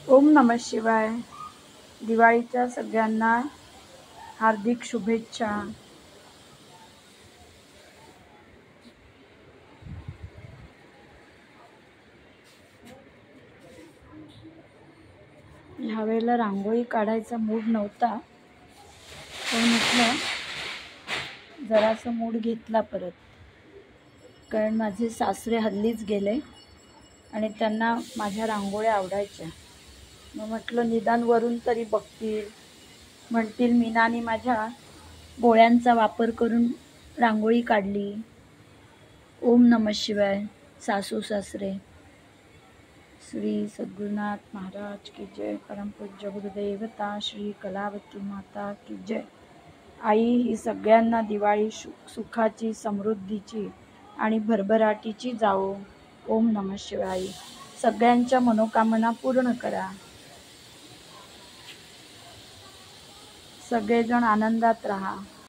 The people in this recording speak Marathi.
ओम नमः शिवाय. दिवाळीच्या सगळ्यांना हार्दिक शुभेच्छा. ह्यावेळेला रांगोळी काढायचा मूड नव्हता, पण म्हटलं जरासं मूड घेतला परत, कारण माझे सासरे हल्लीच गेले आणि त्यांना माझ्या रांगोळ्या आवडायच्या. मग म्हटलं निदान वरून तरी बघतील, म्हणतील मीनाने माझ्या गोळ्यांचा वापर करून रांगोळी काढली. ओम नमः शिवाय. सासू सासरे. श्री सद्गुरुनाथ महाराज की जय. परमपूज्य गुरुदेवता श्री कलावती माता की जय. आई ही सगळ्यांना दिवाळी सुखाची, समृद्धीची आणि भरभराटीची जावो. ओम नमः शिवाय. सगळ्यांच्या मनोकामना पूर्ण करा. सगळेजण आनंदात राहा.